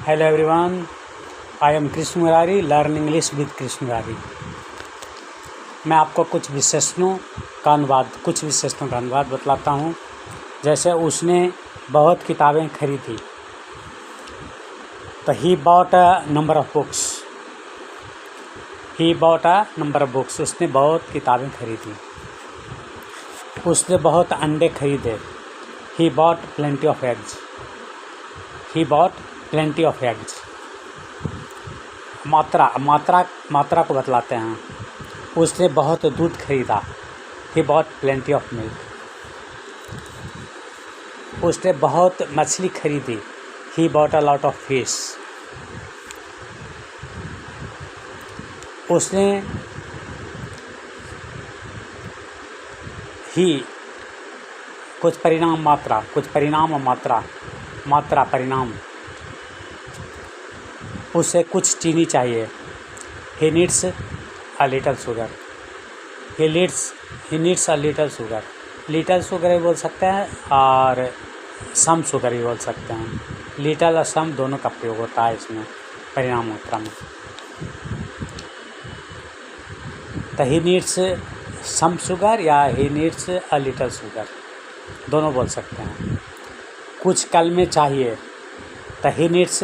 Hello everyone, I am Krishna Murari, Learn English with Krishna Murari। मैं आपको कुछ विशेषणों का अनुवाद बतलाता हूँ। जैसे उसने बहुत किताबें खरीदी, तो he bought a number of books। उसने बहुत किताबें खरीदी। उसने बहुत अंडे खरीदे, he bought plenty of eggs। मात्रा को बतलाते हैं। उसने बहुत दूध खरीदा, he bought plenty of milk। उसने बहुत मछली खरीदी, he bought a lot of fish। उसने परिणाम। उसे कुछ चीनी चाहिए, he needs a little sugar। Little sugar भी बोल सकते हैं और सम शुगर भी बोल सकते हैं। लिटल और सम दोनों का प्रयोग होता है इसमें परिणाम मात्रा में। तो he needs some sugar या he needs a little sugar, दोनों बोल सकते हैं। कुछ कल में चाहिए, तो he needs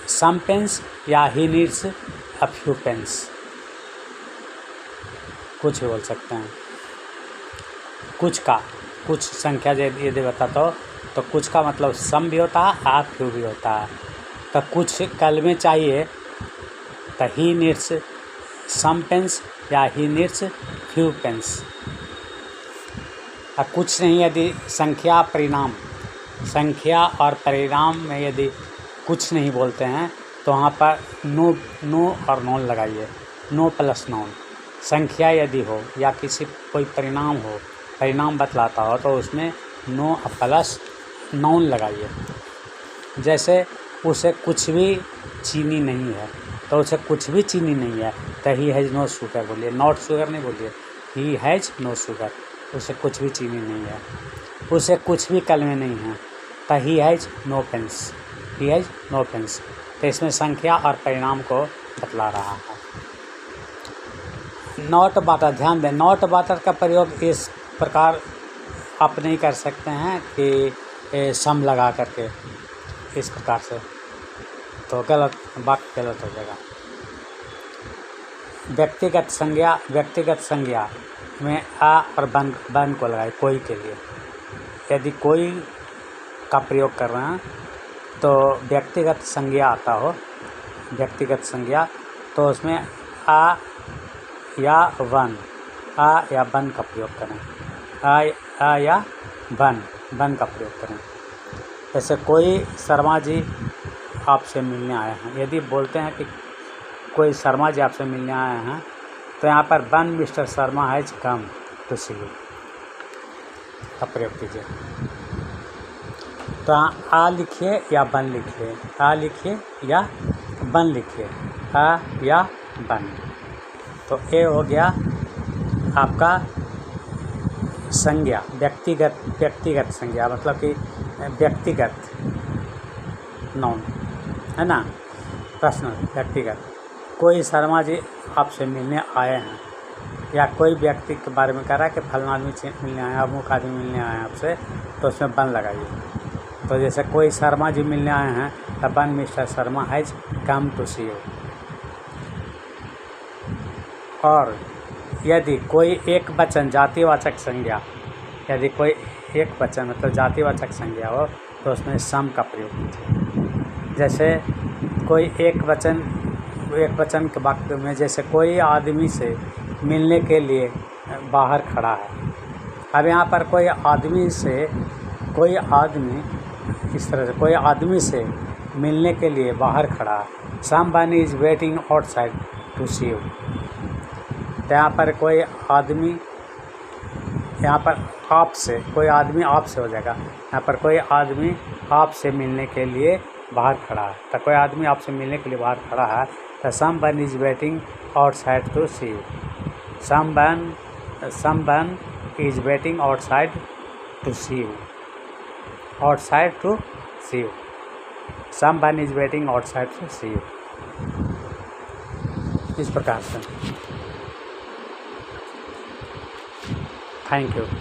some pens या he needs a few pens, कुछ भी बोल सकते हैं। कुछ संख्या यदि बताता हो तो कुछ का मतलब सम भी होता है और फ्यू भी होता है। तो कुछ कल में चाहिए, तो he needs some pens या he needs few pens। और कुछ नहीं, यदि संख्या और परिणाम में यदि कुछ नहीं बोलते हैं तो वहाँ पर नो और नॉन लगाइए। No plus none. संख्या यदि हो या कोई परिणाम बतलाता हो तो उसमें नो प्लस नॉन लगाइए। जैसे उसे कुछ भी चीनी नहीं है, तो उसे कुछ भी चीनी नहीं है तो ही हैज़ नो शुगर बोलिए, नॉट शुगर नहीं बोलिए, ही हैज़ नो शुगर। उसे कुछ भी चीनी नहीं है। उसे कुछ भी कलमे नहीं है तो ही हैज़ नो पेन्स। तो इसमें संख्या और परिणाम को बतला रहा है। नॉट बाटर, ध्यान दें, नॉट बाटर का प्रयोग इस प्रकार आप नहीं कर सकते हैं कि सम लगा करके इस प्रकार से, तो वाक्य गलत हो जाएगा। व्यक्तिगत संज्ञा में आ और बन को लगाए कोई के लिए। यदि कोई का प्रयोग कर रहे हैं तो व्यक्तिगत संज्ञा आता हो, तो उसमें आ या वन का प्रयोग करें। आ या वन का प्रयोग करें। जैसे कोई शर्मा जी आपसे मिलने आए हैं, यदि बोलते हैं कि कोई शर्मा जी आपसे मिलने आए हैं तो यहाँ पर one mister Sharma has come to see you का प्रयोग कीजिए। तो आ लिखिए या बन लिखिए, आ लिखिए या बन लिखिए, आ या बन। तो ए हो गया आपका संज्ञा, व्यक्तिगत संज्ञा, मतलब कि व्यक्तिगत नाउन है ना, पर्सनल, व्यक्तिगत। कोई शर्मा जी आपसे मिलने आए हैं या कोई व्यक्ति के बारे में कह रहा है कि फलाना आदमी मिलने आए हैं, अमुक आदमी मिलने आए हैं आपसे, तो उसमें बन लगाइए। तो जैसे कोई शर्मा जी मिलने आए हैं तो one mister Sharma has come to see you. और यदि कोई एक वचन जातिवाचक संज्ञा, यदि कोई एक वचन मतलब जातिवाचक संज्ञा हो तो उसमें सम का प्रयोग कीजिए। जैसे कोई एक वचन के वाक्य में, जैसे कोई आदमी से मिलने के लिए बाहर खड़ा है। अब यहाँ पर कोई आदमी से मिलने के लिए बाहर खड़ा है। Someone is waiting outside to see you. तो यहाँ पर कोई आदमी, यहाँ पर कोई आदमी आपसे हो जाएगा। यहाँ पर कोई आदमी आपसे मिलने के लिए बाहर खड़ा है। तो कोई आदमी आपसे मिलने के लिए बाहर खड़ा है तो someone is waiting outside to see you. Someone is waiting outside to see you. Someone is waiting outside to see you, इस प्रकार से। Thank you.